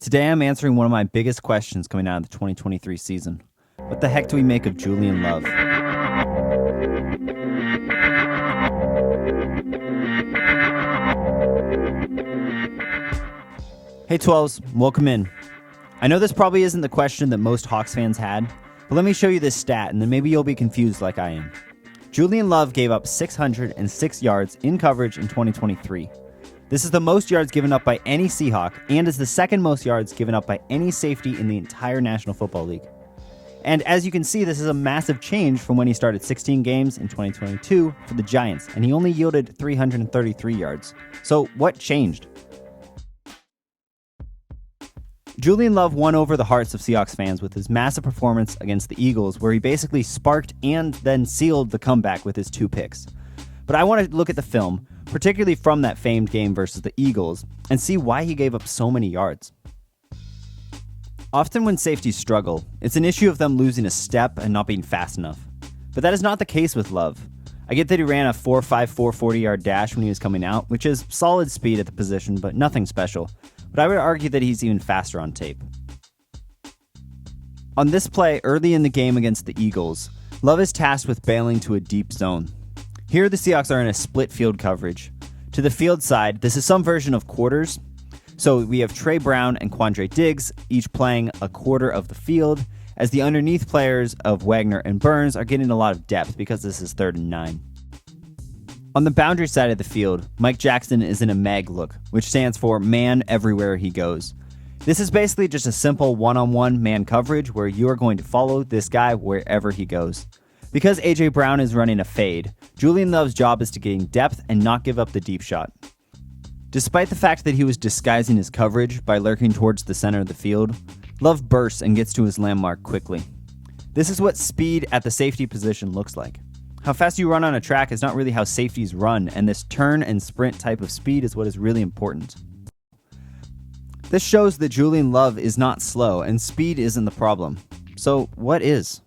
Today I'm answering one of my biggest questions coming out of the 2023 season. What the heck do we make of Julian Love? Hey 12s, welcome in. I know this probably isn't the question that most Hawks fans had, but let me show you this stat and then maybe you'll be confused like I am. Julian Love gave up 606 yards in coverage in 2023. This is the most yards given up by any Seahawk and is the second most yards given up by any safety in the entire National Football League. And as you can see, this is a massive change from when he started 16 games in 2022 for the Giants, and he only yielded 333 yards. So what changed? Julian Love won over the hearts of Seahawks fans with his massive performance against the Eagles, where he basically sparked and then sealed the comeback with his 2 picks. But I want to look at the film, particularly from that famed game versus the Eagles, and see why he gave up so many yards. Often when safeties struggle, it's an issue of them losing a step and not being fast enough. But that is not the case with Love. I get that he ran a 4.54 40-yard dash when he was coming out, which is solid speed at the position, but nothing special. But I would argue that he's even faster on tape. On this play, early in the game against the Eagles, Love is tasked with bailing to a deep zone. Here the Seahawks are in a split field coverage. To the field side, this is some version of quarters. So we have Trey Brown and Quandre Diggs, each playing a quarter of the field, as the underneath players of Wagner and Burns are getting a lot of depth because this is 3rd and 9. On the boundary side of the field, Mike Jackson is in a mag look, which stands for man everywhere he goes. This is basically just a simple one-on-one man coverage where you are going to follow this guy wherever he goes. Because A.J. Brown is running a fade, Julian Love's job is to gain depth and not give up the deep shot. Despite the fact that he was disguising his coverage by lurking towards the center of the field, Love bursts and gets to his landmark quickly. This is what speed at the safety position looks like. How fast you run on a track is not really how safeties run, and this turn and sprint type of speed is what is really important. This shows that Julian Love is not slow, and speed isn't the problem. So what is?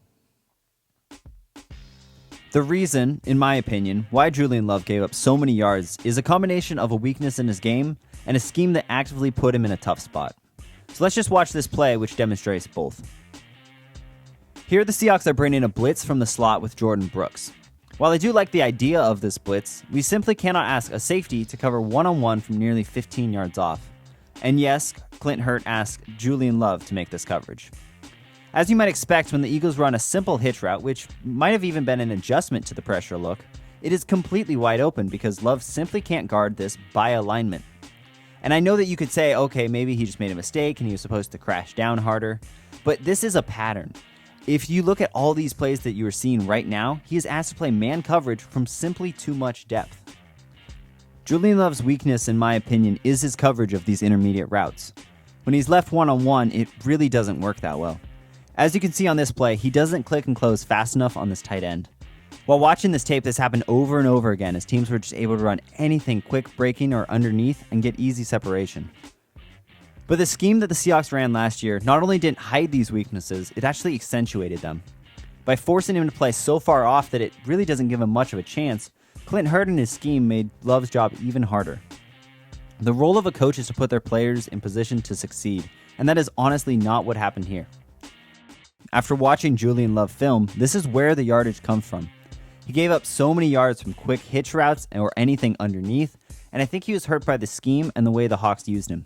The reason, in my opinion, why Julian Love gave up so many yards is a combination of a weakness in his game and a scheme that actively put him in a tough spot. So let's just watch this play, which demonstrates both. Here the Seahawks are bringing a blitz from the slot with Jordan Brooks. While I do like the idea of this blitz, we simply cannot ask a safety to cover one-on-one from nearly 15 yards off. And yes, Clint Hurt asked Julian Love to make this coverage. As you might expect, when the Eagles run a simple hitch route, which might have even been an adjustment to the pressure look, it is completely wide open because Love simply can't guard this by alignment. And I know that you could say, okay, maybe he just made a mistake and he was supposed to crash down harder, but this is a pattern. If you look at all these plays that you are seeing right now, he is asked to play man coverage from simply too much depth. Julian Love's weakness, in my opinion, is his coverage of these intermediate routes. When he's left one-on-one, it really doesn't work that well. As you can see on this play, he doesn't click and close fast enough on this tight end. While watching this tape, this happened over and over again as teams were just able to run anything quick breaking or underneath and get easy separation. But the scheme that the Seahawks ran last year not only didn't hide these weaknesses, it actually accentuated them. By forcing him to play so far off that it really doesn't give him much of a chance, Clint Hurt and his scheme made Love's job even harder. The role of a coach is to put their players in position to succeed, and that is honestly not what happened here. After watching Julian Love film, this is where the yardage comes from. He gave up so many yards from quick hitch routes or anything underneath, and I think he was hurt by the scheme and the way the Hawks used him.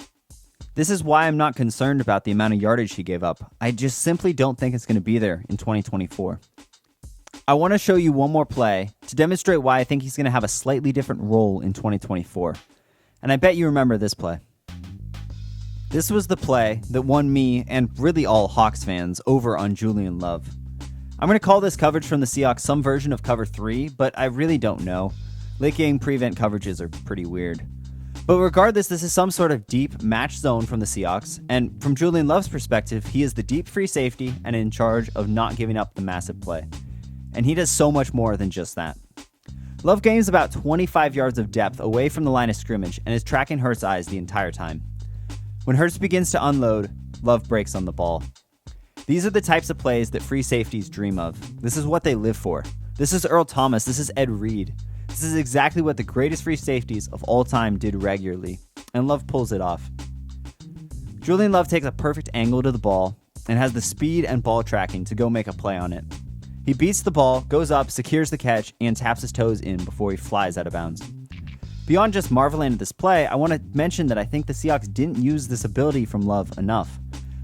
This is why I'm not concerned about the amount of yardage he gave up. I just simply don't think it's going to be there in 2024. I want to show you one more play to demonstrate why I think he's going to have a slightly different role in 2024. And I bet you remember this play. This was the play that won me, and really all Hawks fans, over on Julian Love. I'm going to call this coverage from the Seahawks some version of cover 3, but I really don't know. Late game prevent coverages are pretty weird. But regardless, this is some sort of deep match zone from the Seahawks, and from Julian Love's perspective, he is the deep free safety and in charge of not giving up the massive play. And he does so much more than just that. Love gains about 25 yards of depth away from the line of scrimmage and is tracking Hurts' eyes the entire time. When Hurts begins to unload, Love breaks on the ball. These are the types of plays that free safeties dream of. This is what they live for. This is Earl Thomas. This is Ed Reed. This is exactly what the greatest free safeties of all time did regularly, and Love pulls it off. Julian Love takes a perfect angle to the ball and has the speed and ball tracking to go make a play on it. He beats the ball, goes up, secures the catch, and taps his toes in before he flies out of bounds. Beyond just marveling at this play, I want to mention that I think the Seahawks didn't use this ability from Love enough.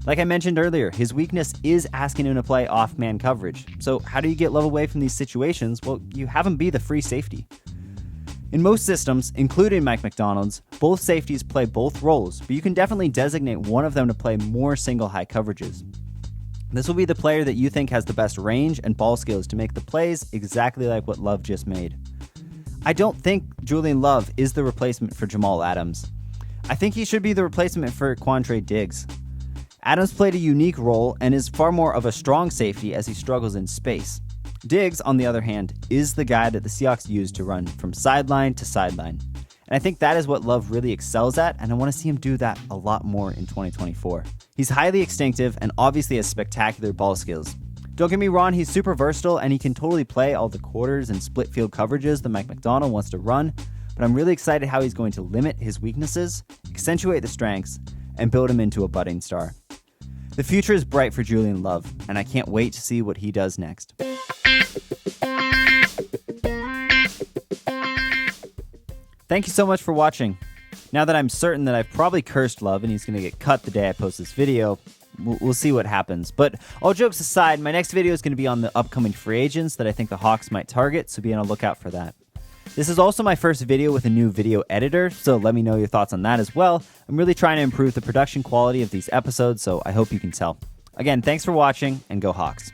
Like I mentioned earlier, his weakness is asking him to play off-man coverage. So how do you get Love away from these situations? Well, you have him be the free safety. In most systems, including Mike Macdonald's, both safeties play both roles, but you can definitely designate one of them to play more single high coverages. This will be the player that you think has the best range and ball skills to make the plays exactly like what Love just made. I don't think Julian Love is the replacement for Jamal Adams. I think he should be the replacement for Quandre Diggs. Adams played a unique role and is far more of a strong safety as he struggles in space. Diggs, on the other hand, is the guy that the Seahawks use to run from sideline to sideline. And I think that is what Love really excels at, and I want to see him do that a lot more in 2024. He's highly instinctive and obviously has spectacular ball skills. Don't get me wrong, he's super versatile and he can totally play all the quarters and split field coverages that Mike Macdonald wants to run, but I'm really excited how he's going to limit his weaknesses, accentuate the strengths, and build him into a budding star. The future is bright for Julian Love, and I can't wait to see what he does next. Thank you so much for watching. Now that I'm certain that I've probably cursed Love and he's going to get cut the day I post this video, we'll see what happens. But all jokes aside, my next video is going to be on the upcoming free agents that I think the Hawks might target, so be on a lookout for that. This is also my first video with a new video editor, so let me know your thoughts on that as well. I'm really trying to improve the production quality of these episodes, so I hope you can tell. Again, thanks for watching, and go Hawks.